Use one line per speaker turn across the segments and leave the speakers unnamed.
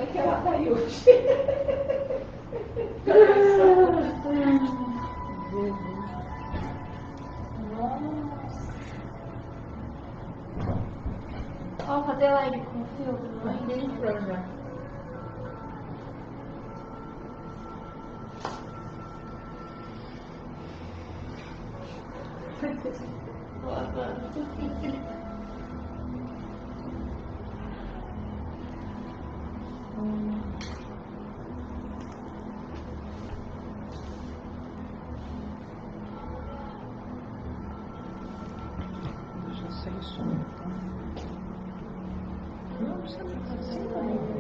ela que ela tá aí hoje.
Ó, fazer live com o filtro, não é?
Já sei isso. Não precisa ficar assim, não.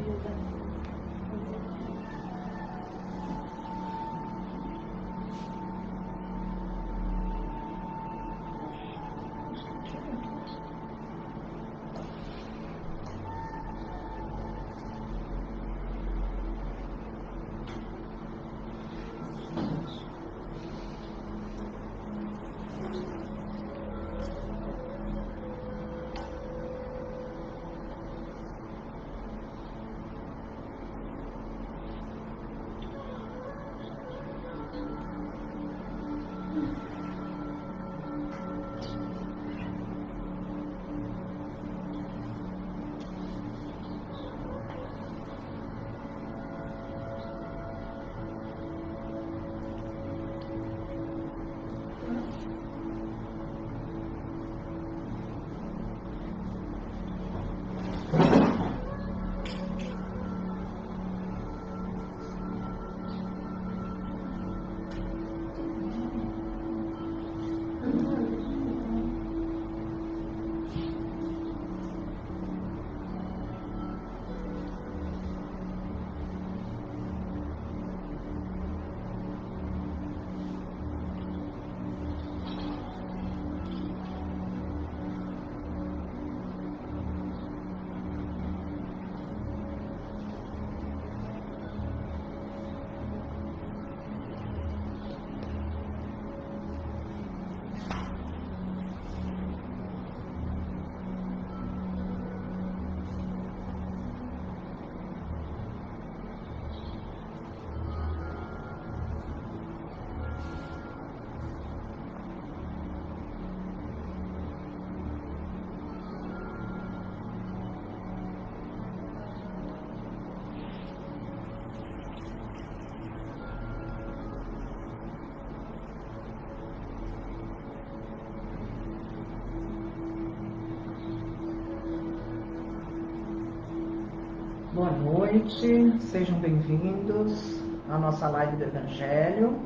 Boa noite, sejam bem-vindos à nossa live do Evangelho.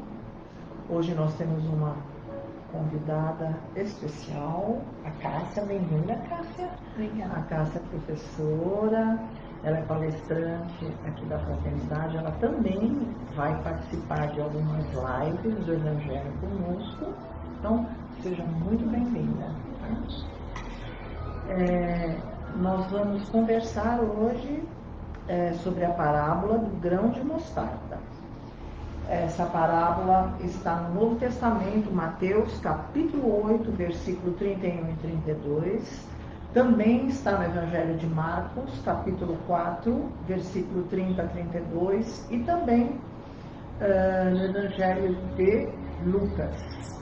Hoje nós temos uma convidada especial, a Cássia. Bem-vinda, Cássia.
Obrigada.
A Cássia é professora, ela é palestrante aqui da Fraternidade, ela também vai participar de algumas lives do Evangelho conosco, então seja muito bem-vinda. Nós vamos conversar hoje sobre a parábola do grão de mostarda. Essa parábola está no Novo Testamento, Mateus capítulo 8, versículo 31 e 32. Também está no Evangelho de Marcos, capítulo 4, versículo 30 a 32. E também no Evangelho de Lucas,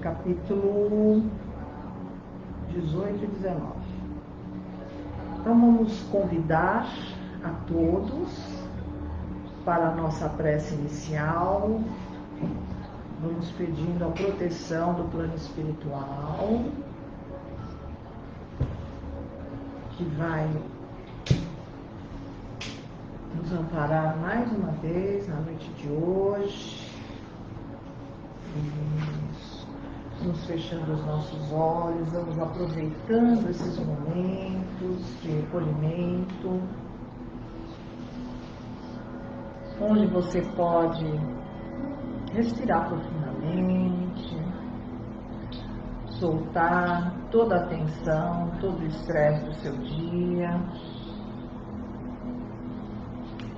capítulo 18 e 19. Então vamos convidar a todos para a nossa prece inicial. Vamos pedindo a proteção do plano espiritual, que vai nos amparar mais uma vez na noite de hoje. Vamos fechando os nossos olhos, vamos aproveitando esses momentos de recolhimento, onde você pode respirar profundamente, soltar toda a tensão, todo o estresse do seu dia.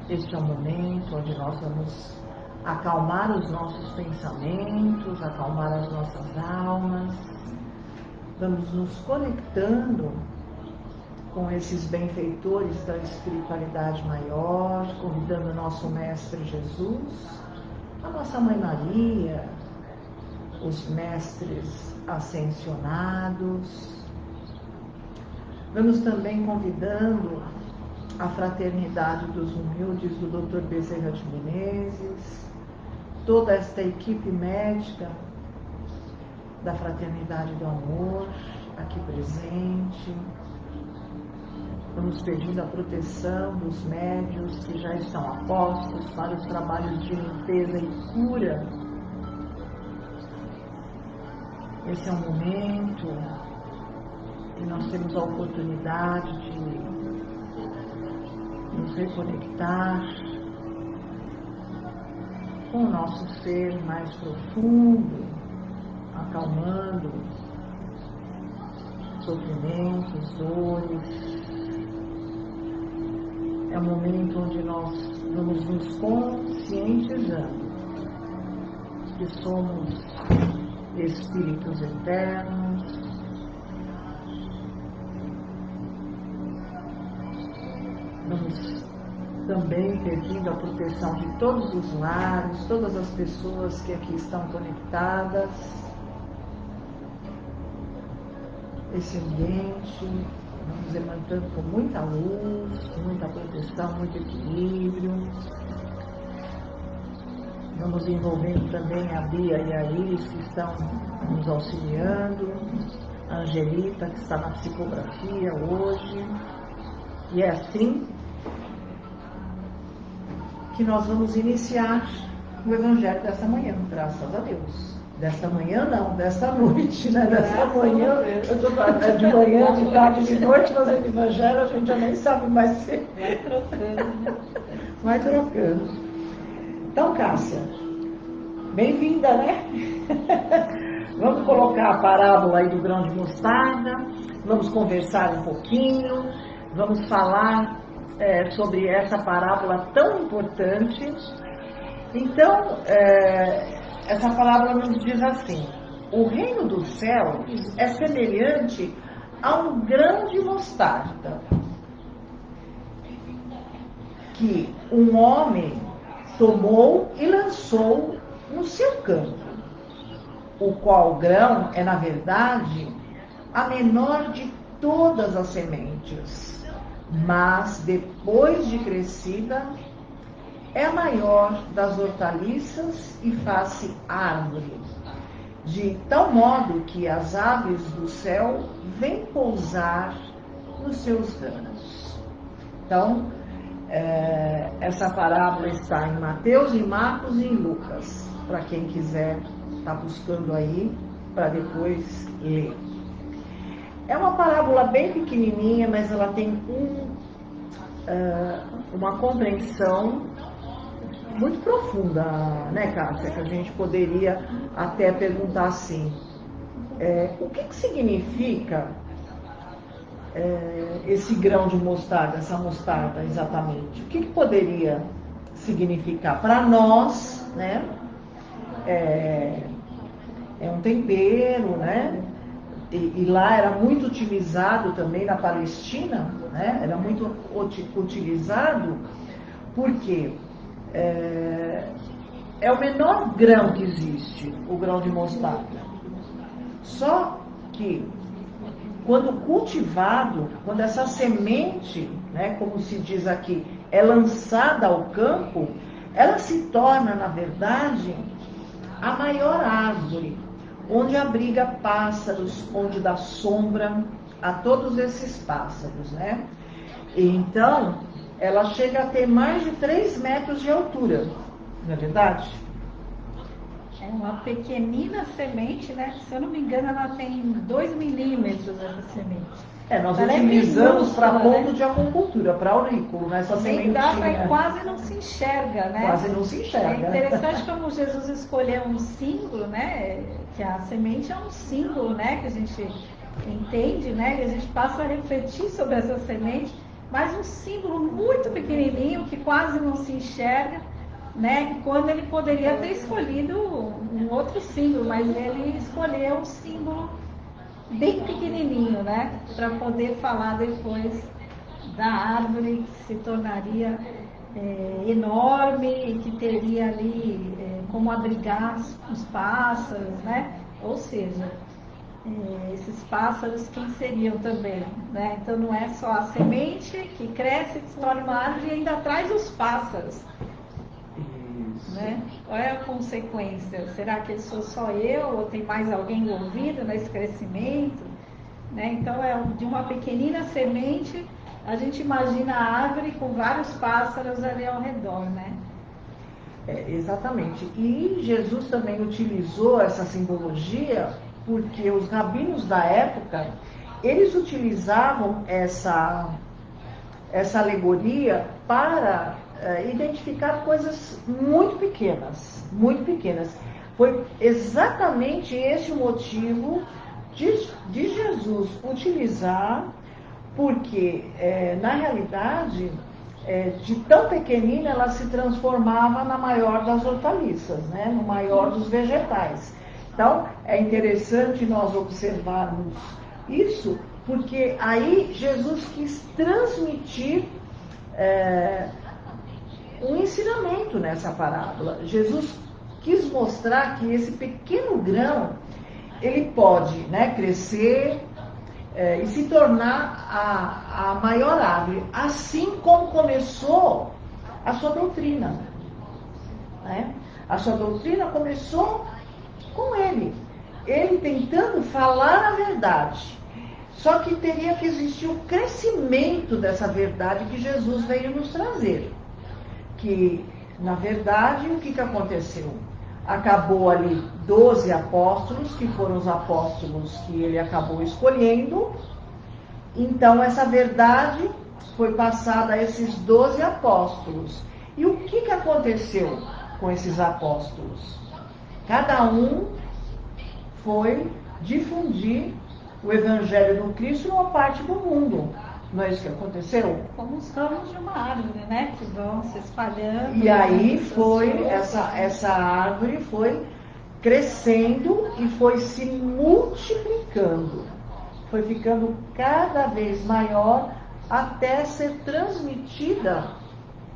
Este é o momento onde nós vamos acalmar os nossos pensamentos, acalmar as nossas almas. Vamos nos conectando com esses benfeitores da espiritualidade maior, convidando o nosso Mestre Jesus, a nossa Mãe Maria, os mestres ascensionados. Vamos também convidando a Fraternidade dos Humildes do Dr. Bezerra de Menezes, toda esta equipe médica da Fraternidade do Amor, aqui presente. Vamos pedindo a proteção dos médiuns que já estão a postos para os trabalhos de limpeza e cura. Esse é um momento que nós temos a oportunidade de nos reconectar com o nosso ser mais profundo, acalmando sofrimentos, dores. É um momento onde nós vamos nos conscientizando que somos espíritos eternos, vamos também pedindo a proteção de todos os lares, todas as pessoas que aqui estão conectadas. Esse ambiente, vamos emanando com muita luz, muita proteção, muito equilíbrio. Vamos envolvendo também a Bia e a Iris, que estão nos auxiliando, a Angelita, que está na psicografia hoje. E é assim que nós vamos iniciar o Evangelho desta manhã, graças a Deus. Desta manhã não, desta noite, né? Desta manhã, eu estou de manhã, de tarde, de noite fazendo Evangelho, a gente já nem sabe mais ser.
Vai trocando, né?
Vai trocando. Então, Cássia, bem-vinda, né? Vamos colocar a parábola aí do grão de mostarda, vamos conversar um pouquinho, vamos falar sobre essa parábola tão importante. Então, essa parábola nos diz assim: o reino dos céus é semelhante a um grão de mostarda que um homem tomou e lançou no seu campo, o qual grão é, na verdade, a menor de todas as sementes, mas depois de crescida é a maior das hortaliças e faz-se árvore, de tal modo que as aves do céu vêm pousar nos seus ramos. Então, essa parábola está em Mateus, em Marcos e em Lucas, para quem quiser estar buscando aí, para depois ler. É uma parábola bem pequenininha, mas ela tem uma compreensão muito profunda, né, Cássia? Que a gente poderia até perguntar assim: o que significa esse grão de mostarda, essa mostarda exatamente? O que poderia significar para nós, né? É um tempero, né? E lá era muito utilizado também na Palestina, né? Era muito utilizado porque é o menor grão que existe, o grão de mostarda. Só que quando cultivado, quando essa semente, né, como se diz aqui, é lançada ao campo, ela se torna, na verdade, a maior árvore, onde abriga pássaros, onde dá sombra a todos esses pássaros, né? E então, ela chega a ter mais de 3 metros de altura, não é verdade?
É uma pequenina semente, né? Se eu não me engano, ela tem 2 milímetros essa semente.
Nós
Ela
utilizamos para
minúscula,
ponto de acuicultura, para aurículo, nessa
Nem dá,
sementinha.
mas quase não se enxerga, né?
Quase não se enxerga.
É interessante como Jesus escolheu um símbolo, né? Que a semente é um símbolo, né? Que a gente entende, né? E a gente passa a refletir sobre essa semente, mas um símbolo muito pequenininho que quase não se enxerga, né? Quando ele poderia ter escolhido um outro símbolo, mas ele escolheu um símbolo bem pequenininho, né? Para poder falar depois da árvore que se tornaria enorme e que teria ali como abrigar os pássaros, né? Ou seja, esses pássaros quem seriam também, né? Então não é só a semente que cresce, que se torna uma árvore e ainda traz os pássaros. Né? Qual é a consequência? Será que sou só eu ou tem mais alguém envolvido nesse crescimento? Né? Então, de uma pequenina semente, a gente imagina a árvore com vários pássaros ali ao redor, né?
Exatamente. E Jesus também utilizou essa simbologia porque os rabinos da época, eles utilizavam essa alegoria para identificar coisas muito pequenas, muito pequenas. Foi exatamente esse o motivo de Jesus utilizar, porque na realidade, de tão pequenina ela se transformava na maior das hortaliças, né? No maior dos vegetais. Então, é interessante nós observarmos isso, porque aí Jesus quis transmitir um ensinamento nessa parábola. Jesus quis mostrar que esse pequeno grão, ele pode, né, crescer e se tornar a maior árvore, assim como começou a sua doutrina. Né? A sua doutrina começou com ele tentando falar a verdade. Só que teria que existir o crescimento dessa verdade que Jesus veio nos trazer. Que, na verdade, o que aconteceu? Acabou ali 12 apóstolos, que foram os apóstolos que ele acabou escolhendo. Então, essa verdade foi passada a esses 12 apóstolos. E o que aconteceu com esses apóstolos? Cada um foi difundir o evangelho do Cristo numa parte do mundo. Não é isso que aconteceu?
Como os ramos de uma árvore, né? Que vão se espalhando.
E aí foi, essa árvore foi crescendo e foi se multiplicando. Foi ficando cada vez maior até ser transmitida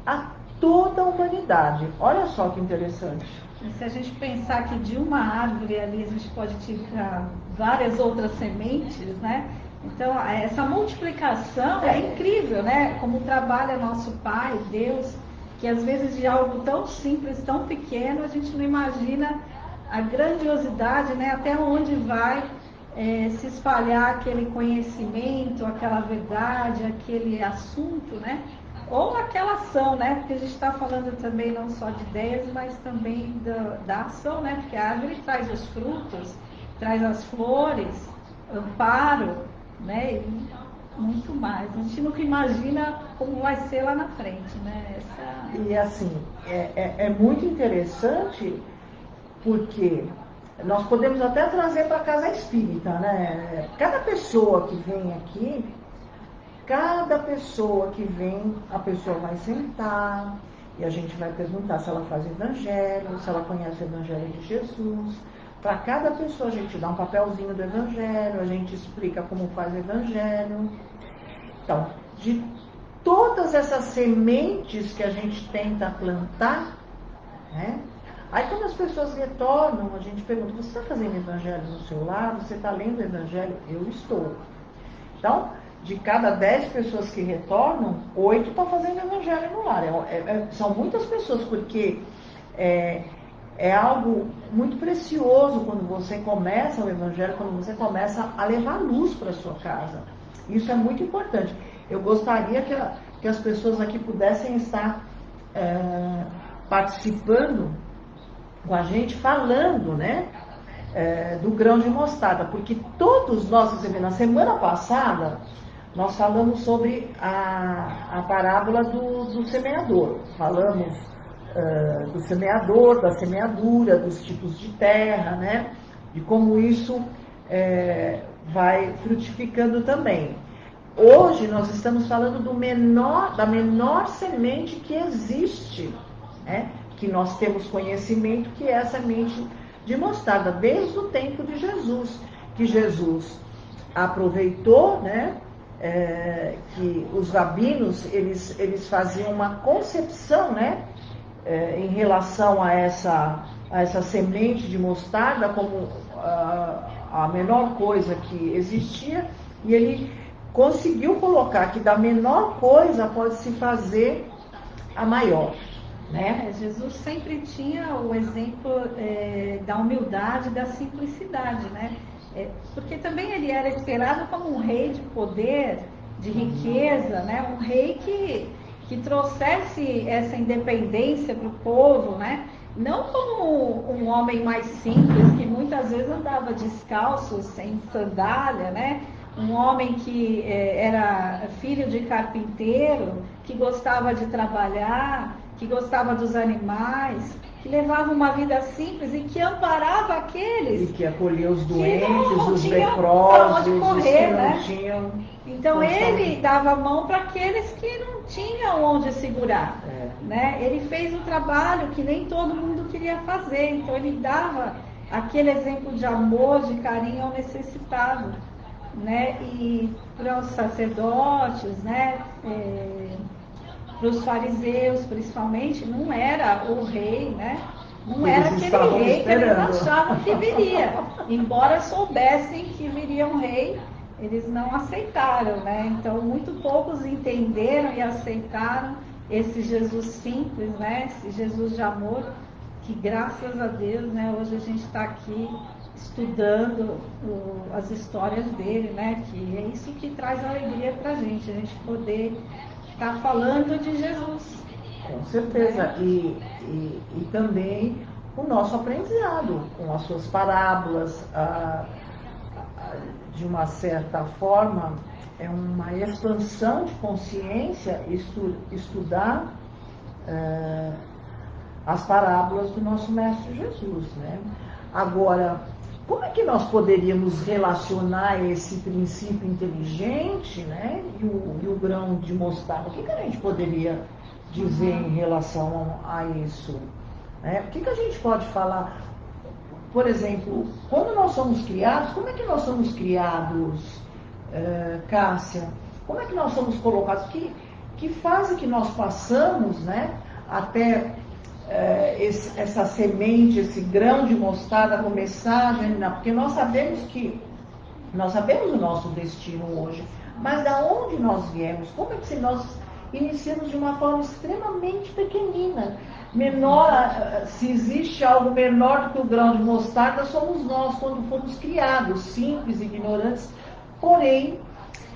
a toda a humanidade. Olha só que interessante.
E se a gente pensar que de uma árvore ali a gente pode tirar várias outras sementes, né? Então, essa multiplicação é incrível, né? Como trabalha nosso Pai, Deus, que às vezes de algo tão simples, tão pequeno, a gente não imagina a grandiosidade, né? Até onde vai se espalhar aquele conhecimento, aquela verdade, aquele assunto, né? Ou aquela ação, né? Porque a gente está falando também não só de ideias, mas também da ação, né? Porque a árvore traz os frutos, traz as flores, amparo, né? E muito mais. A gente nunca imagina como vai ser lá na frente, né?
E assim, é muito interessante porque nós podemos até trazer para a casa espírita, né? Cada pessoa que vem aqui, a pessoa vai sentar e a gente vai perguntar se ela faz evangelho, se ela conhece o evangelho de Jesus. Para cada pessoa a gente dá um papelzinho do evangelho, a gente explica como faz o evangelho. Então, de todas essas sementes que a gente tenta plantar, né? Aí quando as pessoas retornam, a gente pergunta, você está fazendo evangelho no seu lar? Você está lendo o evangelho? Eu estou. Então, de cada 10 pessoas que retornam, 8 estão fazendo evangelho no lar. São muitas pessoas, porque é algo muito precioso quando você começa o evangelho, quando você começa a levar luz para a sua casa. Isso é muito importante. Eu gostaria que as pessoas aqui pudessem estar participando com a gente, falando, né, do grão de mostarda, porque todos nós, na semana passada, nós falamos sobre a parábola do semeador. Falamos do semeador, da semeadura, dos tipos de terra, né? De como isso vai frutificando também. Hoje nós estamos falando da menor semente que existe, né? Que nós temos conhecimento, que é a semente de mostarda, desde o tempo de Jesus, que Jesus aproveitou, né, que os rabinos, eles faziam uma concepção, né, em relação a essa semente de mostarda como a menor coisa que existia, e ele conseguiu colocar que da menor coisa pode se fazer a maior, né?
Jesus sempre tinha o exemplo da humildade, da simplicidade, né? Porque também ele era esperado como um rei de poder, de riqueza, né? Um rei que trouxesse essa independência para o povo, né? Não como um homem mais simples, que muitas vezes andava descalço, sem sandália, né? Um homem que era filho de carpinteiro, que gostava de trabalhar, que gostava dos animais, que levava uma vida simples e que amparava aqueles
E que acolhia os doentes,
não
os
tinham
leprosos,
pra onde
os
correr,
que não
né?
tinham.
Então ele dava a mão para aqueles que não tinham onde segurar, né? Ele fez um trabalho que nem todo mundo queria fazer, então ele dava aquele exemplo de amor, de carinho ao necessitado, né? E para os sacerdotes, né? Para os fariseus, principalmente, não era o rei, né? Não era aquele rei que eles achavam que viria. Embora soubessem que viria um rei, eles não aceitaram, né? Então, muito poucos entenderam e aceitaram esse Jesus simples, né? Esse Jesus de amor, que graças a Deus, né? Hoje a gente está aqui estudando as histórias dele, né? Que é isso que traz alegria para a gente poder estar falando de Jesus.
Com certeza, e também o nosso aprendizado, com as suas parábolas, de uma certa forma, é uma expansão de consciência estudar as parábolas do nosso Mestre Jesus, né? Agora, como é que nós poderíamos relacionar esse princípio inteligente, né, e o grão de mostarda? O que a gente poderia dizer em relação a isso? Né? O que a gente pode falar? Por exemplo, quando nós somos criados, como é que nós somos criados, Cássia? Como é que nós somos colocados? Que fase que nós passamos, né, até essa semente, esse grão de mostarda começar a germinar? Porque nós sabemos o nosso destino hoje, mas da onde nós viemos? Como é que nós iniciamos de uma forma extremamente pequenina, menor, se existe algo menor do que o grão de mostarda, somos nós quando fomos criados, simples, ignorantes, porém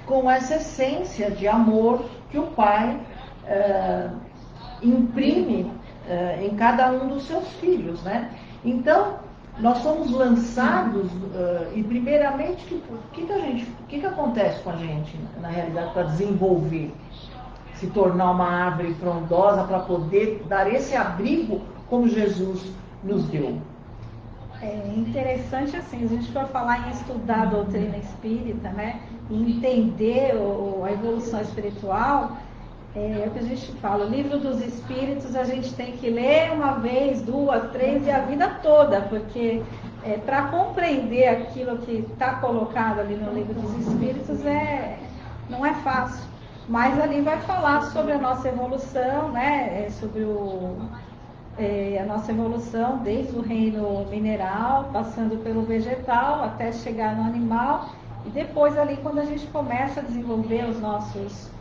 com essa essência de amor que o Pai imprime em cada um dos seus filhos, né? Então, nós somos lançados e primeiramente, o que acontece com a gente, na realidade, para desenvolver, se tornar uma árvore frondosa, para poder dar esse abrigo como Jesus nos deu?
É interessante, assim, se a gente for falar em estudar a doutrina espírita, né, e entender a evolução espiritual, é o que a gente fala, o livro dos Espíritos a gente tem que ler uma vez, duas, três e a vida toda, porque para compreender aquilo que está colocado ali no livro dos Espíritos não é fácil. Mas ali vai falar sobre a nossa evolução, né? Sobre a nossa evolução desde o reino mineral, passando pelo vegetal, até chegar no animal. E depois ali, quando a gente começa a desenvolver os nossos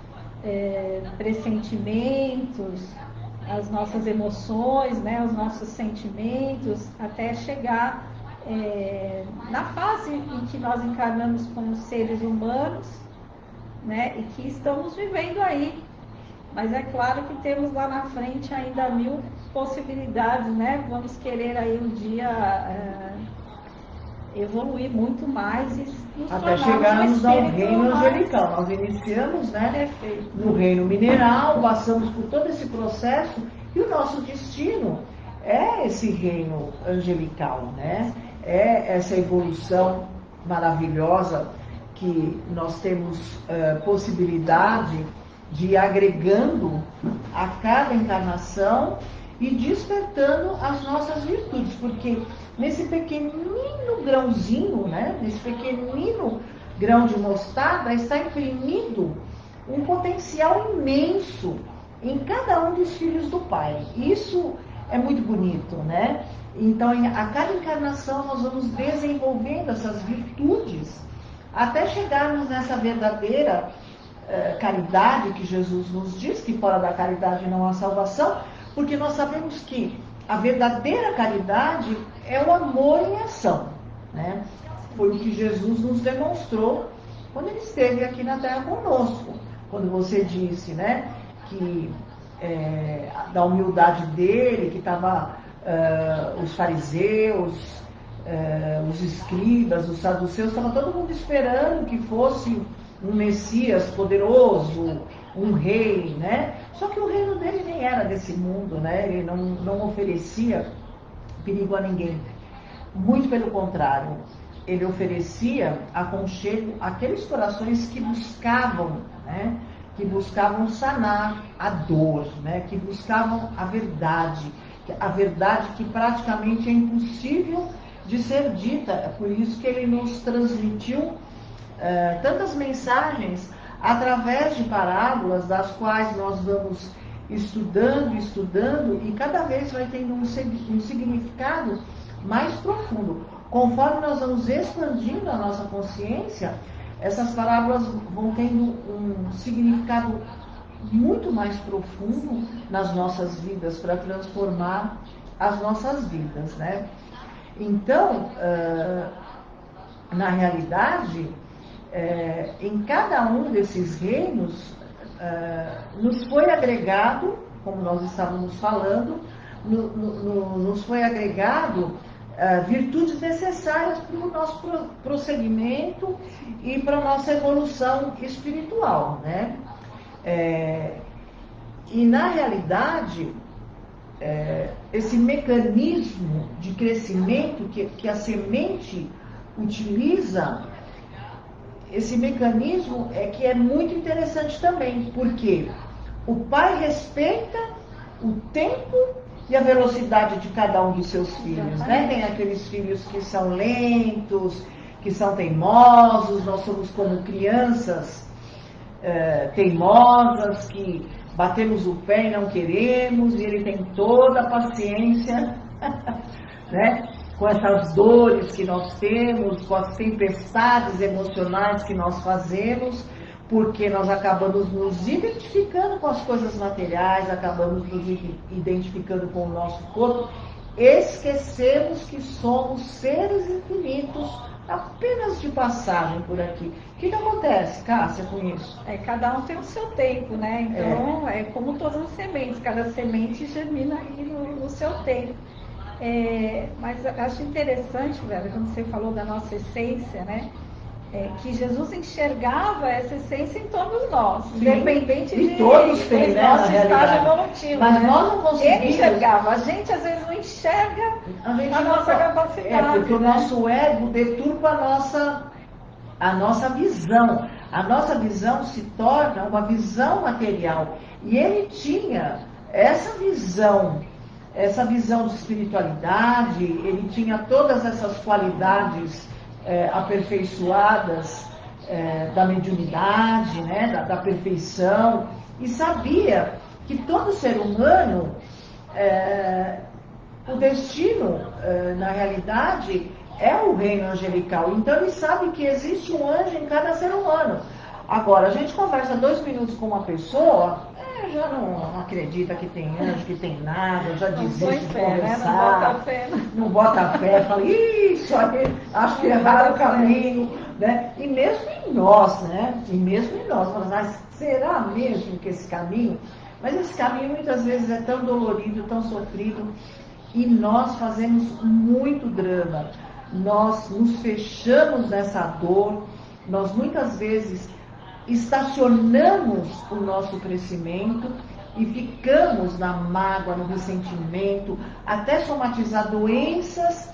pressentimentos, as nossas emoções, né? Os nossos sentimentos, até chegar na fase em que nós encarnamos como seres humanos, né, e que estamos vivendo aí. Mas é claro que temos lá na frente ainda 1000 possibilidades, né? Vamos querer aí um dia evoluir muito mais e nos
até chegarmos ao reino angelical. Nós iniciamos, né, no reino mineral, passamos por todo esse processo e o nosso destino é esse reino angelical, né? É essa evolução maravilhosa que nós temos possibilidade de ir agregando a cada encarnação e despertando as nossas virtudes, porque nesse pequenino grãozinho, né, nesse pequenino grão de mostarda está imprimido um potencial imenso em cada um dos filhos do Pai. Isso é muito bonito, né? Então, a cada encarnação nós vamos desenvolvendo essas virtudes até chegarmos nessa verdadeira caridade que Jesus nos diz, que fora da caridade não há salvação, porque nós sabemos que a verdadeira caridade é o amor em ação, né? Foi o que Jesus nos demonstrou quando ele esteve aqui na Terra conosco. Quando você disse, né, que da humildade dele, que estava os fariseus, os escribas, os saduceus, estava todo mundo esperando que fosse um Messias poderoso, um rei, né? Só que o reino dele nem era desse mundo, né? Ele não oferecia perigo a ninguém. Muito pelo contrário, ele oferecia aconchego àqueles corações que buscavam, né? Que buscavam sanar a dor, né? Que buscavam a verdade que praticamente é impossível de ser dita. É por isso que ele nos transmitiu tantas mensagens através de parábolas, das quais nós vamos estudando, e cada vez vai tendo um significado mais profundo. Conforme nós vamos expandindo a nossa consciência, essas parábolas vão tendo um significado muito mais profundo nas nossas vidas, para transformar as nossas vidas, né? Então, na realidade, em cada um desses reinos, nos foi agregado, como nós estávamos falando, nos foi agregado virtudes necessárias para o nosso prosseguimento e para a nossa evolução espiritual, né? E na realidade, esse mecanismo de crescimento que a semente utiliza, esse mecanismo que é muito interessante também, porque o pai respeita o tempo e a velocidade de cada um dos seus filhos, né? Tem aqueles filhos que são lentos, que são teimosos. Nós somos como crianças teimosas, que batemos o pé e não queremos, e ele tem toda a paciência, né? Com essas dores que nós temos, com as tempestades emocionais que nós fazemos, porque nós acabamos nos identificando com as coisas materiais, acabamos nos identificando com o nosso corpo, esquecemos que somos seres infinitos, apenas de passagem por aqui. O que acontece, Cássia, com isso?
Cada um tem o seu tempo, né? Então, é como todas as sementes, cada semente germina aí no seu tempo. Mas eu acho interessante, velho, quando você falou da nossa essência, né? Que Jesus enxergava essa essência em todos nós,
Sim,
independente
de todos têm, né,
nosso estágio evolutivo.
Mas
né?
nós não conseguimos.
Ele enxergava, a gente às vezes não enxerga a nossa capacidade.
Porque o nosso ego deturpa a nossa visão. A nossa visão se torna uma visão material. E ele tinha essa visão de espiritualidade, ele tinha todas essas qualidades aperfeiçoadas da mediunidade, né, da perfeição, e sabia que todo ser humano, o destino, na realidade, é o reino angelical. Então ele sabe que existe um anjo em cada ser humano. Agora, a gente conversa 2 minutos com uma pessoa, já não acredita que tem anjo, que tem nada, já desiste de conversar,
né? Não bota fé.
Não bota fé, fala, isso aí, acho que erraram o caminho, né? E mesmo em nós, né? Falamos, mas será mesmo que esse caminho? Mas esse caminho muitas vezes é tão dolorido, tão sofrido, e nós fazemos muito drama. Nós nos fechamos nessa dor, nós muitas vezes estacionamos o nosso crescimento e ficamos na mágoa, no ressentimento, até somatizar doenças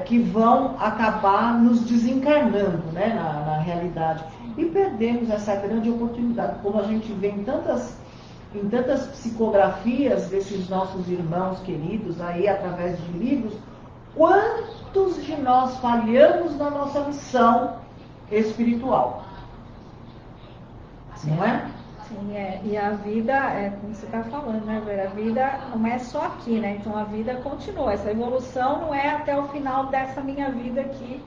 que vão acabar nos desencarnando, né, na realidade. E perdemos essa grande oportunidade, como a gente vê em tantas psicografias desses nossos irmãos queridos, aí através de livros, quantos de nós falhamos na nossa missão espiritual. Não é?
Sim, e a vida, como você está falando, né, Vera? A vida não é só aqui, né? Então a vida continua. Essa evolução não é até o final dessa minha vida aqui,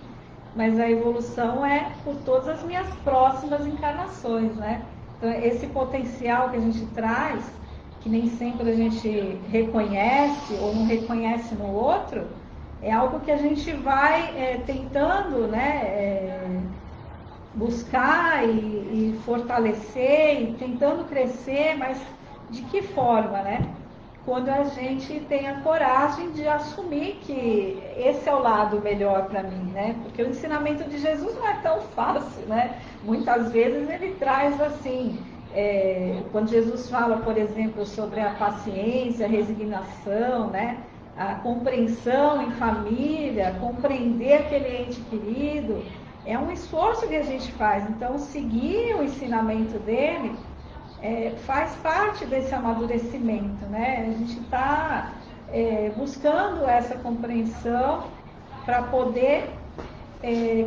mas a evolução é por todas as minhas próximas encarnações, né? Então esse potencial que a gente traz, que nem sempre a gente reconhece ou não reconhece no outro, é algo que a gente vai tentando, né? Buscar e fortalecer e tentando crescer, mas de que forma, né? Quando a gente tem a coragem de assumir que esse é o lado melhor para mim, né? Porque o ensinamento de Jesus não é tão fácil, né? Muitas vezes ele traz assim, quando Jesus fala, por exemplo, sobre a paciência, a resignação, né? A compreensão em família, compreender aquele ente querido, é um esforço que a gente faz. Então, seguir o ensinamento dele faz parte desse amadurecimento, né? A gente está buscando essa compreensão para poder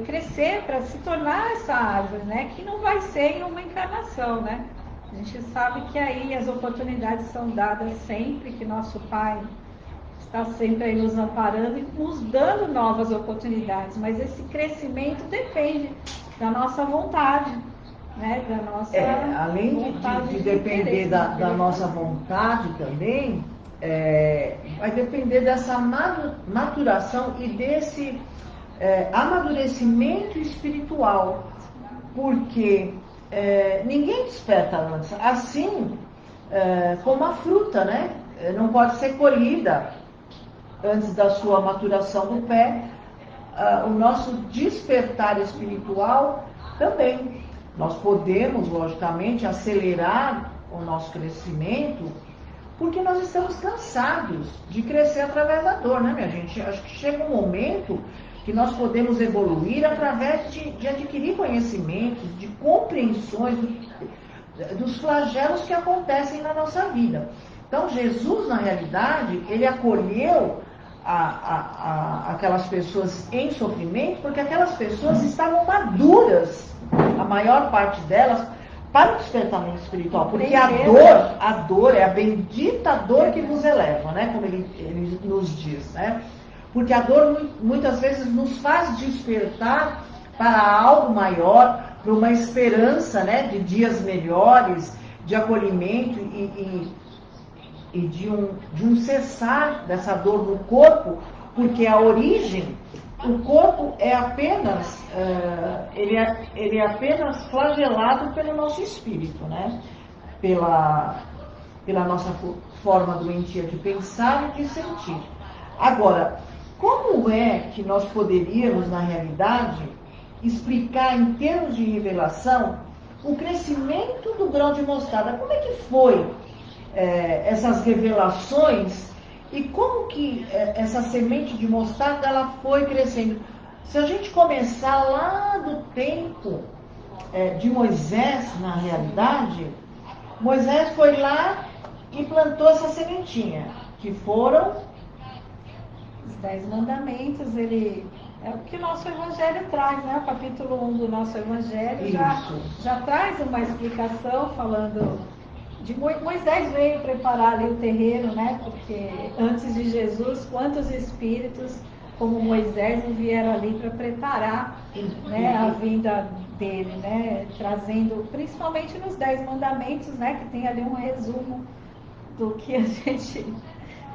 crescer, para se tornar essa árvore, né? Que não vai ser em uma encarnação, né? A gente sabe que aí as oportunidades são dadas sempre, que nosso Pai está sempre aí nos amparando e nos dando novas oportunidades, mas esse crescimento depende da nossa vontade, né? Da nossa
além de depender da nossa vontade também, vai depender dessa maturação e desse amadurecimento espiritual, porque ninguém desperta antes, assim como a fruta, né? Não pode ser colhida antes da sua maturação do pé. O nosso despertar espiritual também. Nós podemos, logicamente, acelerar o nosso crescimento, porque nós estamos cansados de crescer através da dor, né, minha gente? Acho que chega um momento que nós podemos evoluir através de adquirir conhecimentos, de compreensões dos flagelos que acontecem na nossa vida. Então, Jesus, na realidade, ele acolheu aquelas pessoas em sofrimento, porque aquelas pessoas estavam maduras, a maior parte delas, para o despertamento espiritual. Porque a dor é a bendita dor que nos eleva, né? Como ele nos diz, né? Porque a dor muitas vezes nos faz despertar para algo maior, para uma esperança, né? De dias melhores, de acolhimento e de um cessar dessa dor no corpo, porque a origem, o corpo é apenas, ele é apenas flagelado pelo nosso espírito, né? Pela nossa forma doentia de pensar e de sentir. Agora, como é que nós poderíamos, na realidade, explicar em termos de revelação o crescimento do grão de mostarda? Como é que foi essas revelações e como que essa semente de mostarda ela foi crescendo? Se a gente começar lá do tempo de Moisés, na realidade, Moisés foi lá e plantou essa sementinha, que foram
os 10 mandamentos. É o que o nosso Evangelho traz, né? O capítulo 1 do nosso Evangelho já traz uma explicação falando de Moisés veio preparar ali o terreno, né? Porque antes de Jesus, quantos espíritos como Moisés não vieram ali para preparar, né, a vinda dele, né? Trazendo, principalmente nos 10 mandamentos, né? Que tem ali um resumo do que a gente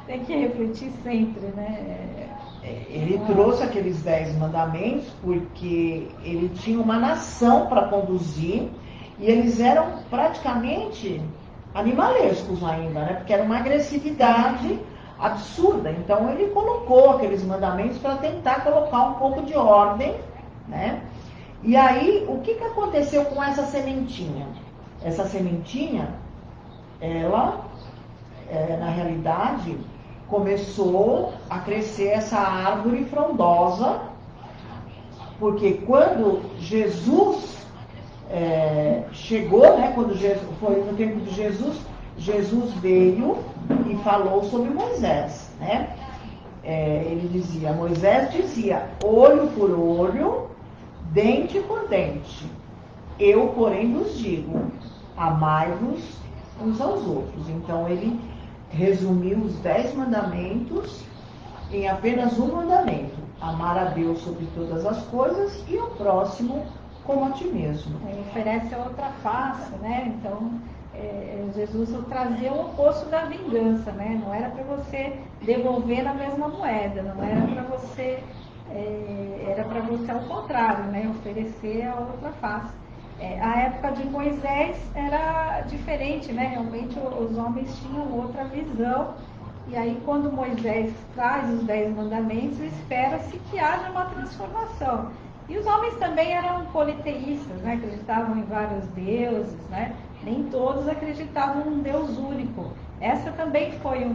tem que refletir sempre, né?
Ele trouxe aqueles 10 mandamentos porque ele tinha uma nação para conduzir e eles eram praticamente animalescos ainda, né? Porque era uma agressividade absurda. Então ele colocou aqueles mandamentos para tentar colocar um pouco de ordem, né? E aí, o que aconteceu com essa sementinha? Essa sementinha, ela, na realidade, começou a crescer essa árvore frondosa, porque quando Jesus chegou, né, quando foi no tempo de Jesus, Jesus veio e falou sobre Moisés, né? Moisés dizia, olho por olho, dente por dente. Eu, porém, vos digo, amai-vos uns aos outros. Então, ele resumiu os 10 mandamentos em apenas um mandamento: amar a Deus sobre todas as coisas e ao próximo como a ti mesmo.
Ele oferece a outra face, né? Então, Jesus trazia o oposto da vingança, né? Não era para você devolver na mesma moeda, não era para você, era para você ao contrário, né? Oferecer a outra face. A época de Moisés era diferente, né? Realmente os homens tinham outra visão. E aí, quando Moisés traz os 10 mandamentos, espera-se que haja uma transformação. E os homens também eram politeístas, né? Acreditavam em vários deuses, né? Nem todos acreditavam num Deus único. Essa também foi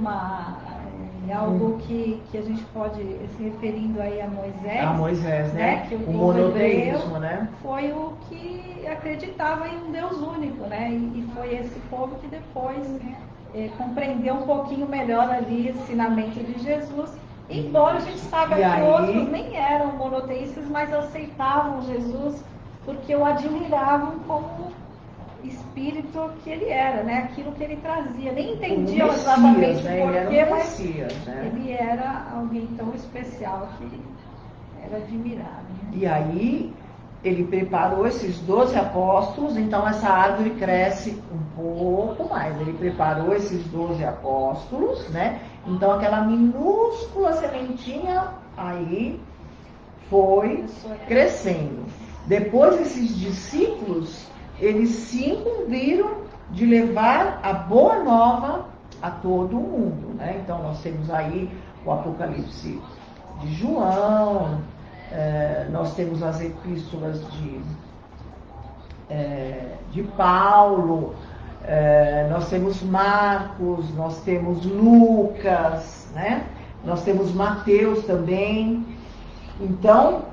algo que a gente pode, se referindo aí a Moisés.
A Moisés, né?
Que
o monoteísmo, né?
Foi o que acreditava em um Deus único, né? E foi esse povo que depois compreendeu um pouquinho melhor ali o ensinamento de Jesus. Embora a gente saiba que outros nem eram monoteístas, mas aceitavam Jesus porque o admiravam como espírito que ele era, né? Aquilo que ele trazia. Nem entendiam exatamente
né?
o porquê, mas
né?
ele era alguém tão especial que era admirado. Né?
E aí ele preparou esses 12 apóstolos, então essa árvore cresce um pouco mais. Ele preparou esses 12 apóstolos, né? Então aquela minúscula sementinha aí foi crescendo. Depois esses discípulos, eles se incumbiram de levar a boa nova a todo o mundo, né? Então nós temos aí o Apocalipse de João, nós temos as epístolas de Paulo, nós temos Marcos, nós temos Lucas, né? Nós temos Mateus também. Então,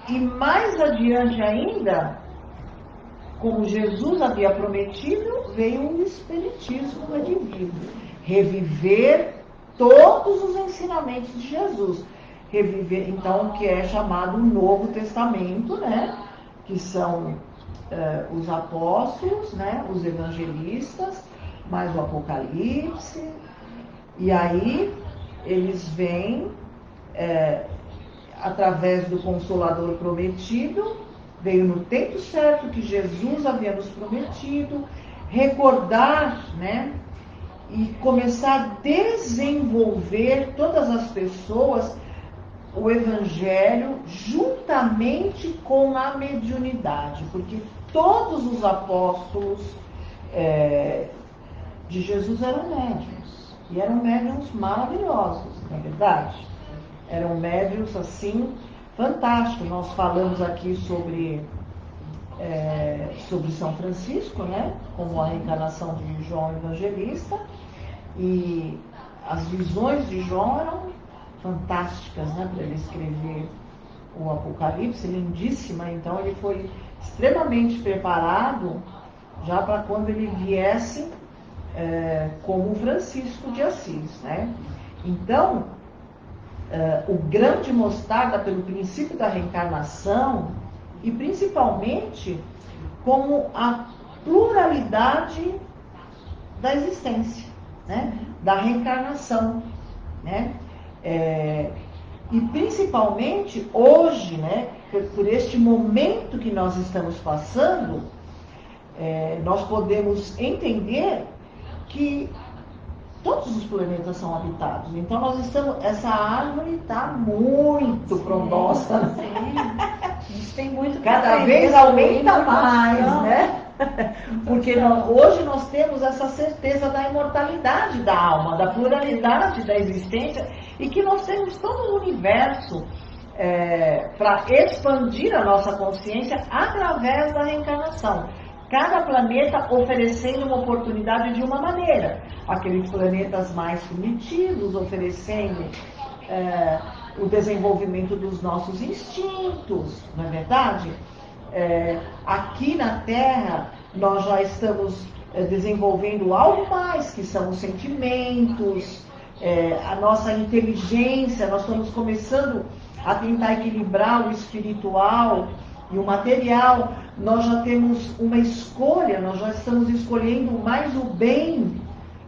e mais adiante ainda, como Jesus havia prometido, veio o Espiritismo redivivo, reviver todos os ensinamentos de Jesus. Reviver, então, o que é chamado o Novo Testamento, né? Que são os apóstolos, né? Os evangelistas, mais o Apocalipse. E aí eles vêm, através do Consolador prometido, veio no tempo certo que Jesus havia nos prometido, recordar, né? E começar a desenvolver todas as pessoas o Evangelho juntamente com a mediunidade, porque todos os apóstolos de Jesus eram médiuns, e eram médiuns maravilhosos, na verdade. Eram médiuns assim, fantásticos. Nós falamos aqui sobre São Francisco, né? Como a reencarnação de João Evangelista, e as visões de João eram fantásticas, né, para ele escrever o Apocalipse, lindíssima. Então ele foi extremamente preparado já para quando ele viesse como Francisco de Assis, né? Então o grão de mostarda, pelo princípio da reencarnação, e principalmente como a pluralidade da existência, né? Da reencarnação, né? E principalmente hoje, né, por este momento que nós estamos passando, nós podemos entender que todos os planetas são habitados. Então essa árvore está muito frondosa.
Sim. A gente tem muito que
Cada
aprender,
vez aumenta
muita
mais,
informação.
né? Porque hoje nós temos essa certeza da imortalidade da alma, da pluralidade da existência, e que nós temos todo o universo para expandir a nossa consciência através da reencarnação. Cada planeta oferecendo uma oportunidade de uma maneira. Aqueles planetas mais primitivos oferecendo o desenvolvimento dos nossos instintos, não é verdade? Aqui na Terra, nós já estamos desenvolvendo algo mais, que são os sentimentos, a nossa inteligência. Nós estamos começando a tentar equilibrar o espiritual e o material, nós já temos uma escolha, nós já estamos escolhendo mais o bem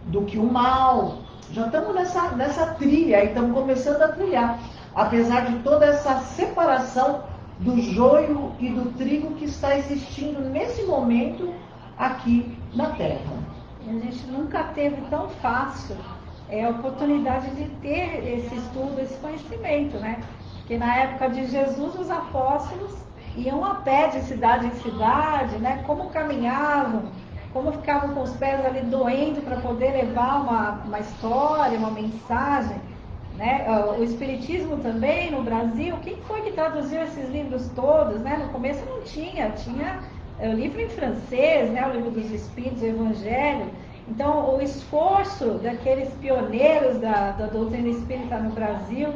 do que o mal. Já estamos nessa trilha, e estamos começando a trilhar, apesar de toda essa separação do joio e do trigo que está existindo nesse momento aqui na Terra.
A gente nunca teve tão fácil a oportunidade de ter esse estudo, esse conhecimento, né? Porque na época de Jesus, os apóstolos iam a pé de cidade em cidade, né? Como caminhavam, como ficavam com os pés ali doendo para poder levar uma história, uma mensagem, né? O Espiritismo também no Brasil, quem foi que traduziu esses livros todos, né? No começo não tinha o livro em francês, né? O Livro dos Espíritos, o Evangelho. Então, o esforço daqueles pioneiros da doutrina espírita no Brasil,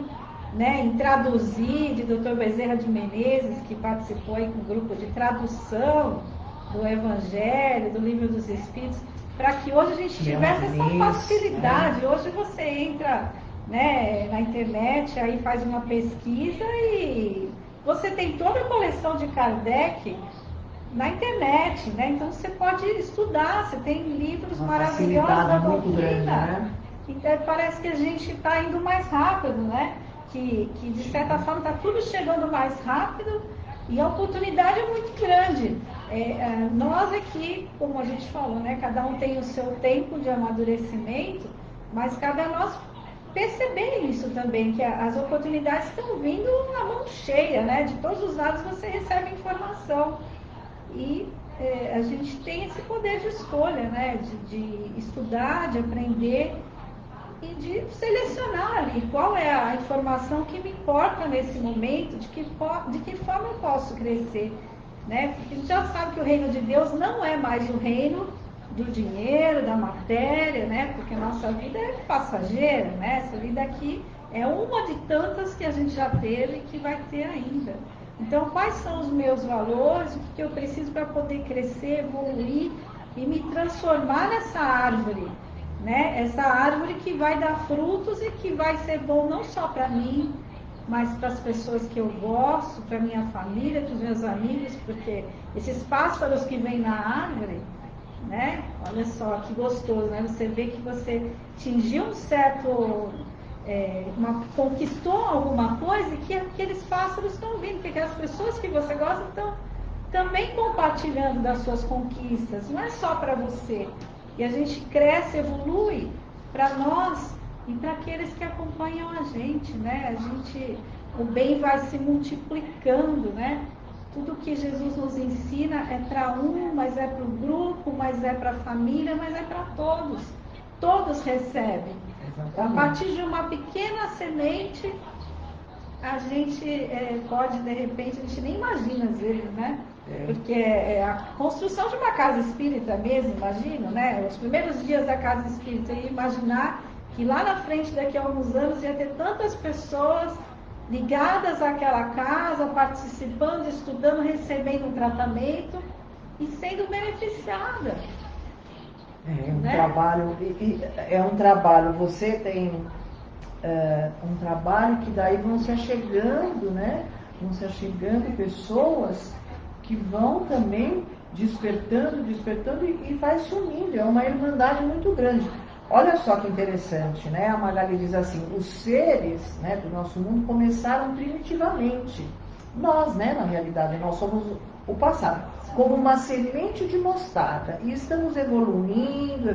né, em traduzir, de Dr. Bezerra de Menezes, que participou aí com o grupo de tradução do Evangelho, do Livro dos Espíritos, para que hoje a gente tivesse essa facilidade. Hoje você entra, né, na internet, aí faz uma pesquisa e você tem toda a coleção de Kardec na internet, né? Então você pode estudar, você tem livros maravilhosos da doutrina. Né? Então parece que a gente está indo mais rápido, né? Que de certa forma está tudo chegando mais rápido e a oportunidade é muito grande. Nós aqui, como a gente falou, né? Cada um tem o seu tempo de amadurecimento, mas cabe a nós perceber isso também, que as oportunidades estão vindo à mão cheia, né? De todos os lados você recebe informação. E a gente tem esse poder de escolha, né? De estudar, de aprender e de selecionar ali qual é a informação que me importa nesse momento, de que forma eu posso crescer, né? Porque a gente já sabe que o reino de Deus não é mais o reino do dinheiro, da matéria, né? Porque a nossa vida é passageira, né? Essa vida aqui é uma de tantas que a gente já teve e que vai ter ainda. Então, quais são os meus valores, o que eu preciso para poder crescer, evoluir e me transformar nessa árvore, né? Essa árvore que vai dar frutos e que vai ser bom não só para mim, mas para as pessoas que eu gosto, para minha família, para os meus amigos, porque esses pássaros que vêm na árvore, né? Olha só que gostoso, né? Você vê que você atingiu um certo... conquistou alguma coisa e que aqueles pássaros estão vindo, que aquelas pessoas que você gosta estão também compartilhando das suas conquistas, não é só para você. E a gente cresce, evolui para nós e para aqueles que acompanham a gente, né? O bem vai se multiplicando, né? Tudo que Jesus nos ensina é para um, mas é para o grupo, mas é para a família, mas é para todos. Todos recebem. A partir de uma pequena semente, a gente pode, de repente, a gente nem imagina às vezes, né? Porque a construção de uma casa espírita mesmo, imagina, né? Os primeiros dias da casa espírita, eu ia imaginar que lá na frente, daqui a alguns anos, ia ter tantas pessoas ligadas àquela casa, participando, estudando, recebendo um tratamento e sendo beneficiada.
É um trabalho, você tem um trabalho que daí vão se achegando, né? Vão se achegando pessoas que vão também despertando e vai sumindo, é uma irmandade muito grande. Olha só que interessante, né? A Magali diz assim, os seres, né, do nosso mundo começaram primitivamente. Nós, né, na realidade, nós somos o passado, como uma semente de mostarda, e estamos evoluindo,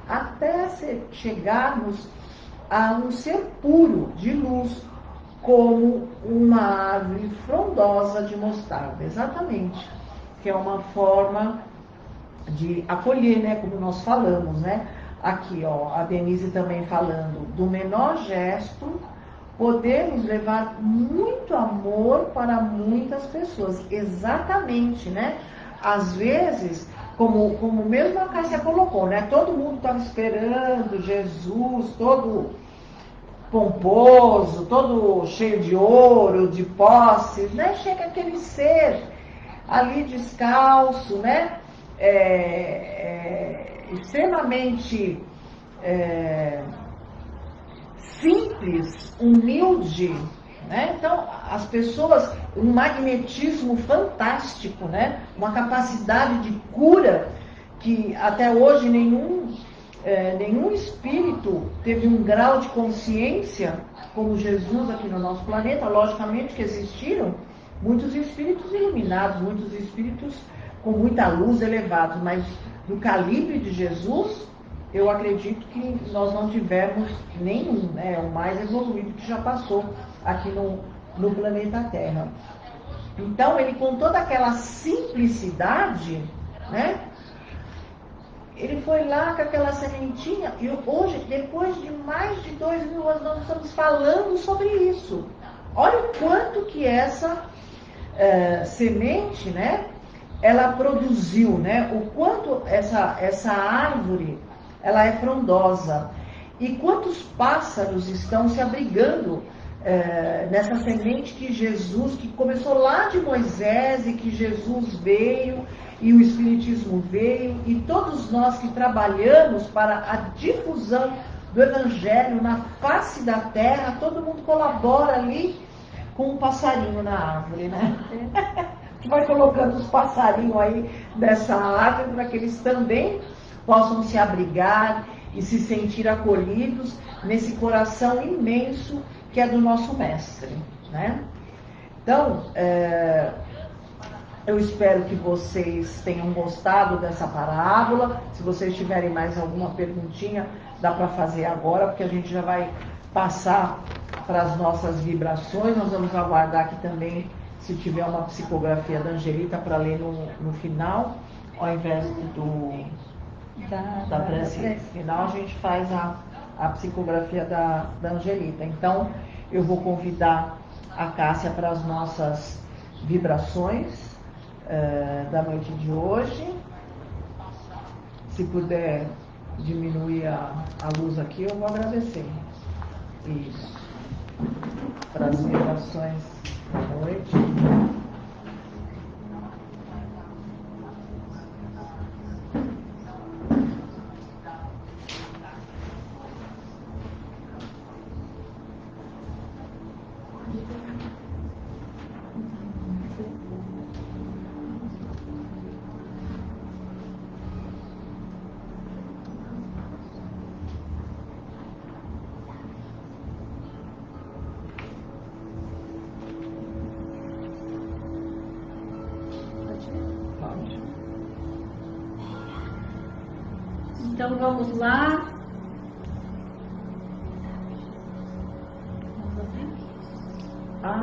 até chegarmos a um ser puro de luz, como uma árvore frondosa de mostarda, exatamente, que é uma forma de acolher, né, como nós falamos, né? Aqui, ó, a Denise também falando, do menor gesto, podemos levar muito amor para muitas pessoas. Exatamente, né? Às vezes, como mesmo a Cássia colocou, né? Todo mundo estava esperando Jesus, todo pomposo, todo cheio de ouro, de posses, né? Chega aquele ser ali descalço, né? Extremamente simples, humilde, né? Então, as pessoas, um magnetismo fantástico, né? Uma capacidade de cura que até hoje nenhum espírito teve um grau de consciência como Jesus aqui no nosso planeta. Logicamente que existiram muitos espíritos iluminados, muitos espíritos com muita luz elevados, mas do calibre de Jesus, eu acredito que nós não tivemos nenhum, né? O mais evoluído que já passou aqui no planeta Terra. Então, ele com toda aquela simplicidade, né? Ele foi lá com aquela sementinha, e hoje, depois de mais de 2000 anos, nós estamos falando sobre isso. Olha o quanto que essa semente, né, ela produziu, né? O quanto essa árvore, ela é frondosa. E quantos pássaros estão se abrigando nessa semente que Jesus, que começou lá de Moisés, e que Jesus veio, e o Espiritismo veio, e todos nós que trabalhamos para a difusão do Evangelho na face da terra, todo mundo colabora ali com um passarinho na árvore, né? Vai colocando os passarinhos aí dessa árvore para que eles também possam se abrigar e se sentir acolhidos nesse coração imenso que é do nosso mestre, né? Então, eu espero que vocês tenham gostado dessa parábola. Se vocês tiverem mais alguma perguntinha, dá para fazer agora, porque a gente já vai passar para as nossas vibrações. Nós vamos aguardar aqui também, se tiver uma psicografia da Angelita, para ler no final, ao invés da prece final, a gente faz a psicografia da Angelita. Então, eu vou convidar a Cássia para as nossas vibrações da noite de hoje. Se puder diminuir a luz aqui, eu vou agradecer. Isso. Para as vibrações da noite.
Então vamos lá.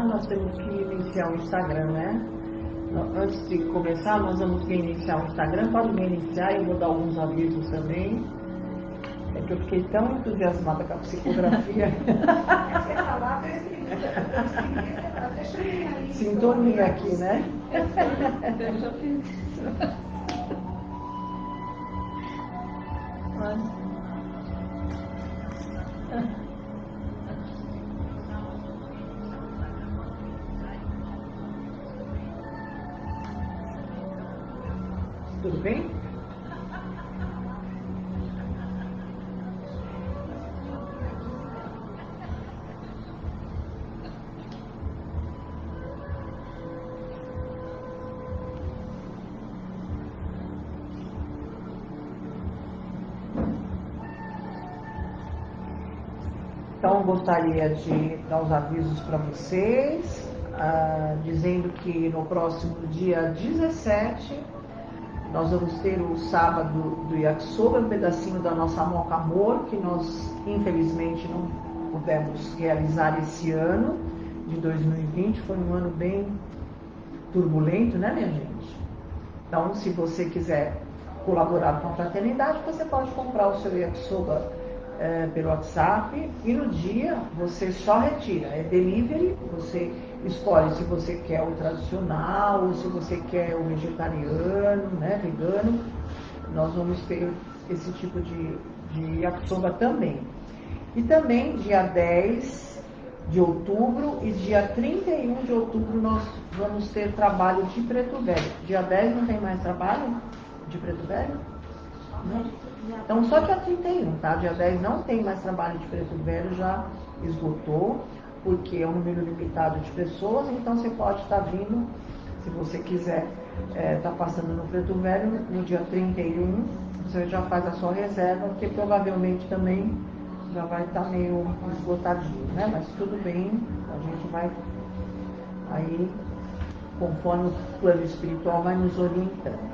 Nós temos que iniciar o Instagram, né? Antes de começar, nós vamos iniciar o Instagram. Pode me iniciar, eu vou dar alguns avisos também. É que eu fiquei tão entusiasmada com a psicografia. Sintonia aqui, né? Tudo bem? Então, eu gostaria de dar os avisos para vocês, dizendo que no próximo dia 17, nós vamos ter o sábado do Yakisoba, um pedacinho da nossa Moca Amor, que nós, infelizmente, não pudemos realizar esse ano, de 2020. Foi um ano bem turbulento, né, minha gente? Então, se você quiser colaborar com a fraternidade, você pode comprar o seu Yakisoba pelo WhatsApp, e no dia você só retira, é delivery, você escolhe se você quer o tradicional ou se você quer o vegetariano, né, vegano. Nós vamos ter esse tipo de yakisoba também. E também dia 10 de outubro e dia 31 de outubro nós vamos ter trabalho de Preto Velho. Dia 10 não tem mais trabalho de Preto Velho? Não. Então só dia 31, tá? Dia 10 não tem mais trabalho de Preto Velho, já esgotou. porque é um número limitado de pessoas, então você pode estar vindo, se você quiser estar passando no Preto Velho, no dia 31, você já faz a sua reserva, porque provavelmente também já vai estar meio esgotadinho, né? Mas tudo bem, a gente vai aí, conforme o plano espiritual vai nos orientando.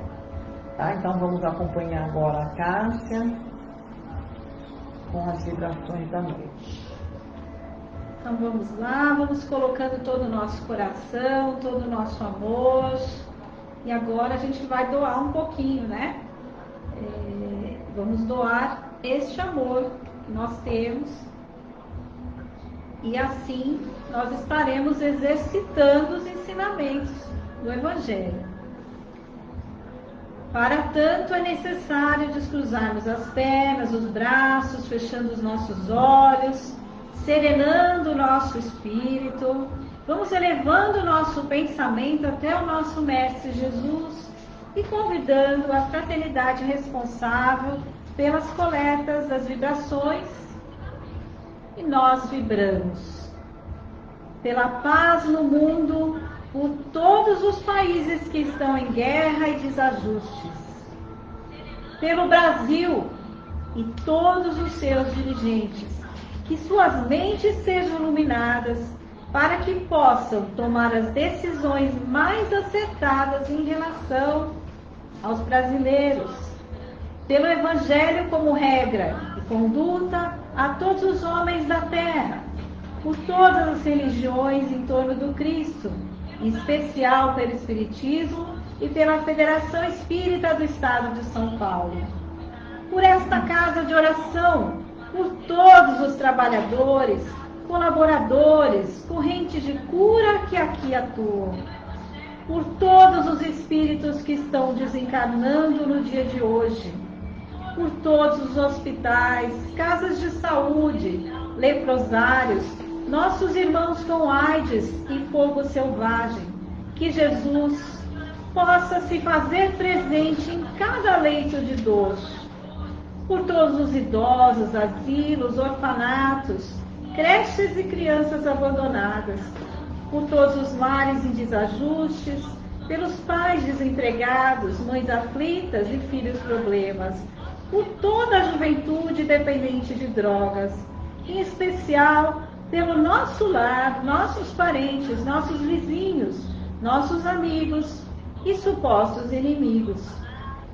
Tá? Então vamos acompanhar agora a Cássia com as vibrações da noite.
Então vamos lá, vamos colocando todo o nosso coração, todo o nosso amor. E agora a gente vai doar um pouquinho, né? Vamos doar este amor que nós temos. E assim nós estaremos exercitando os ensinamentos do Evangelho. Para tanto é necessário descruzarmos as pernas, os braços, fechando os nossos olhos, serenando o nosso espírito. Vamos elevando o nosso pensamento até o nosso Mestre Jesus e convidando a fraternidade responsável pelas coletas das vibrações. E nós vibramos pela paz no mundo, por todos os países que estão em guerra e desajustes, pelo Brasil e todos os seus dirigentes, que suas mentes sejam iluminadas para que possam tomar as decisões mais acertadas em relação aos brasileiros, pelo Evangelho como regra e conduta a todos os homens da terra, por todas as religiões em torno do Cristo, em especial pelo Espiritismo e pela Federação Espírita do Estado de São Paulo, por esta casa de oração, por todos os trabalhadores, colaboradores, correntes de cura que aqui atuam, por todos os espíritos que estão desencarnando no dia de hoje, por todos os hospitais, casas de saúde, leprosários, nossos irmãos com AIDS e fogo selvagem, que Jesus possa se fazer presente em cada leito de dor, por todos os idosos, asilos, orfanatos, creches e crianças abandonadas, por todos os lares em desajustes, pelos pais desempregados, mães aflitas e filhos problemas, por toda a juventude dependente de drogas, em especial pelo nosso lar, nossos parentes, nossos vizinhos, nossos amigos e supostos inimigos,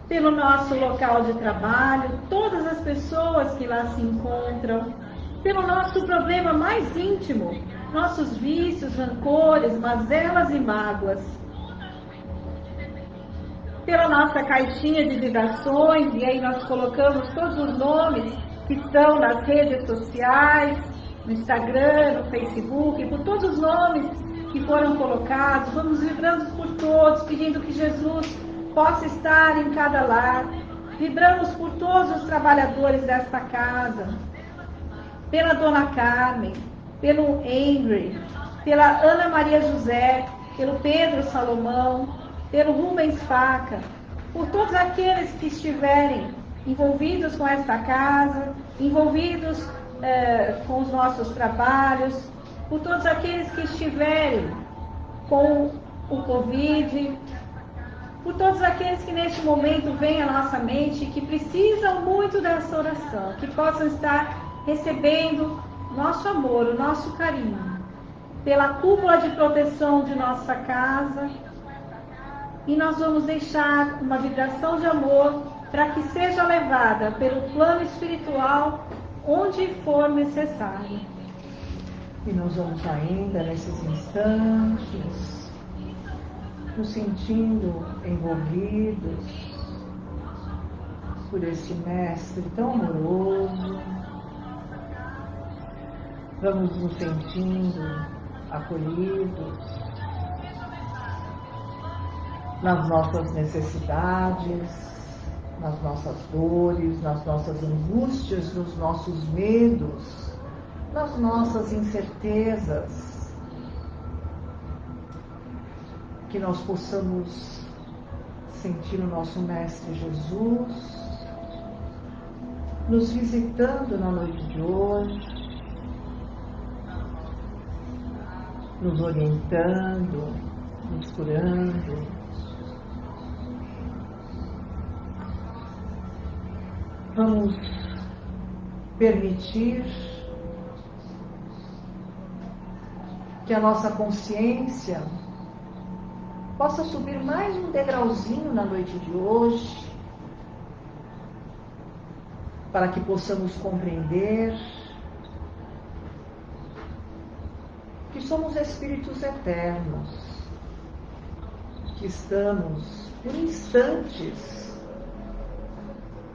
pelo nosso local de trabalho, todas as pessoas que lá se encontram, pelo nosso problema mais íntimo, nossos vícios, rancores, mazelas e mágoas, pela nossa caixinha de vibrações, e aí nós colocamos todos os nomes que estão nas redes sociais, no Instagram, no Facebook, por todos os nomes que foram colocados, vamos vibrando por todos, pedindo que Jesus possa estar em cada lar. Vibramos por todos os trabalhadores desta casa, pela Dona Carmen, pelo Henry, pela Ana Maria José, pelo Pedro Salomão, pelo Rubens Faca, por todos aqueles que estiverem envolvidos com esta casa, envolvidos com os nossos trabalhos, por todos aqueles que estiverem com o Covid, por todos aqueles que neste momento vêm à nossa mente e que precisam muito dessa oração, que possam estar recebendo nosso amor, o nosso carinho, pela cúpula de proteção de nossa casa, e nós vamos deixar uma vibração de amor para que seja levada pelo plano espiritual onde for necessário.
E nós vamos ainda nesses instantes nos sentindo envolvidos por esse mestre tão amoroso. Vamos nos sentindo acolhidos nas nossas necessidades, nas nossas dores, nas nossas angústias, nos nossos medos, nas nossas incertezas, que nós possamos sentir o nosso Mestre Jesus nos visitando na noite de hoje, nos orientando, nos curando. Vamos permitir que a nossa consciência possa subir mais um degrauzinho na noite de hoje, para que possamos compreender que somos espíritos eternos, que estamos por instantes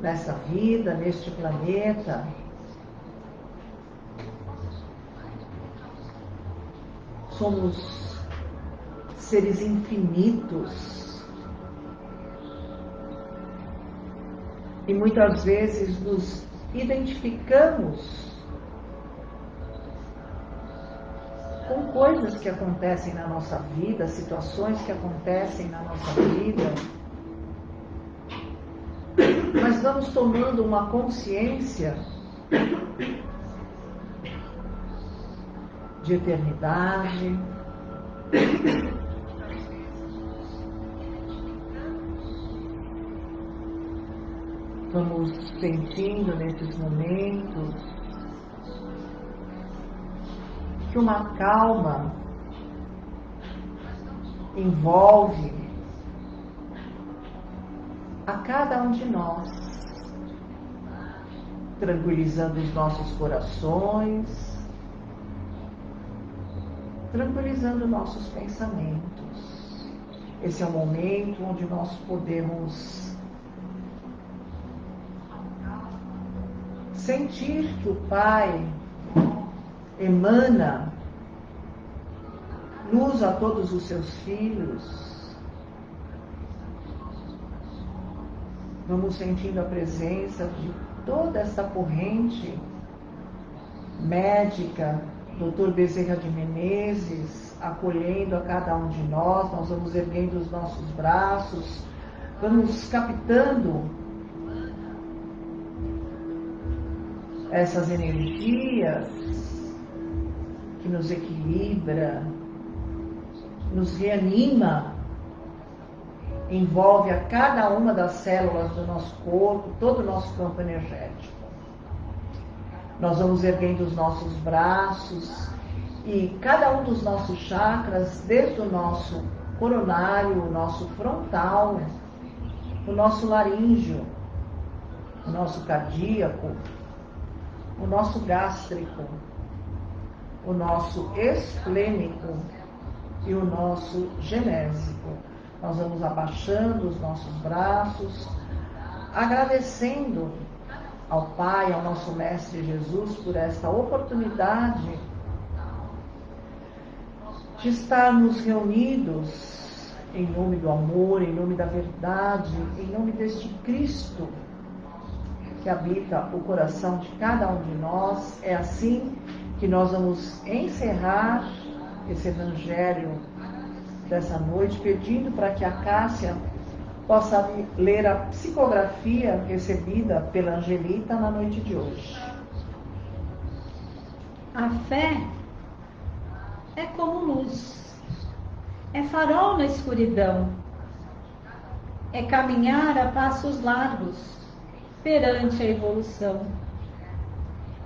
nessa vida, neste planeta, somos seres infinitos e muitas vezes nos identificamos com coisas que acontecem na nossa vida, situações que acontecem na nossa vida, mas vamos tomando uma consciência de eternidade, vamos sentindo nesses momentos que uma calma envolve a cada um de nós, tranquilizando os nossos corações, tranquilizando nossos pensamentos. Esse é o momento onde nós podemos sentir que o Pai emana luz a todos os seus filhos. Vamos sentindo a presença de toda essa corrente médica, Dr. Bezerra de Menezes, acolhendo a cada um de nós. Nós vamos erguendo os nossos braços, vamos captando essas energias que nos equilibra, nos reanima, envolve a cada uma das células do nosso corpo, todo o nosso campo energético. Nós vamos erguendo os nossos braços e cada um dos nossos chakras, desde o nosso coronário, o nosso frontal, o nosso laríngeo, o nosso cardíaco, o nosso gástrico, o nosso esplênico e o nosso genésico. Nós vamos abaixando os nossos braços, agradecendo ao Pai, ao nosso Mestre Jesus, por esta oportunidade de estarmos reunidos em nome do amor, em nome da verdade, em nome deste Cristo que habita o coração de cada um de nós. É assim que nós vamos encerrar esse Evangelho dessa noite, pedindo para que a Cássia possa ler a psicografia recebida pela Angelita na noite de hoje.
A fé é como luz, é farol na escuridão, é caminhar a passos largos perante a evolução.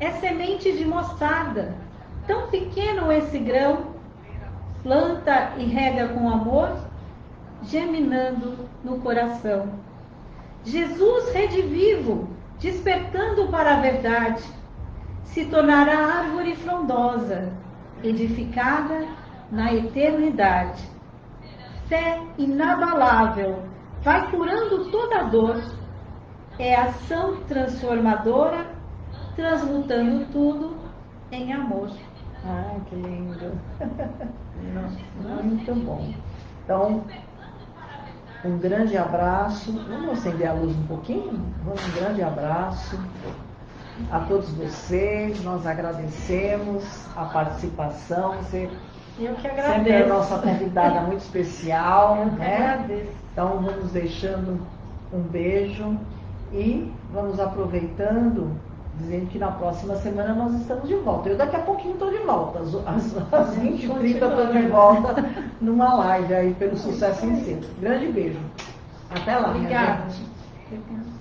É semente de mostarda, tão pequeno esse grão, planta e rega com amor, geminando no coração. Jesus redivivo, despertando para a verdade, se tornará árvore frondosa, edificada na eternidade. Fé inabalável, vai curando toda a dor, é ação transformadora, transmutando tudo em amor.
Ai, que lindo! Muito bom. Então, um grande abraço. Vamos acender a luz um pouquinho? Um grande abraço a todos vocês. Nós agradecemos a participação. Você
Eu que
sempre é a
agradeço.
nossa convidada muito especial,
Eu que
né?
agradeço.
Então, vamos deixando um beijo e vamos aproveitando dizendo que na próxima semana nós estamos de volta. Eu daqui a pouquinho estou de volta, às 20h30 estou de volta numa live aí pelo Sucesso em Cena. Grande beijo. Até lá, minha
Obrigada.
gente.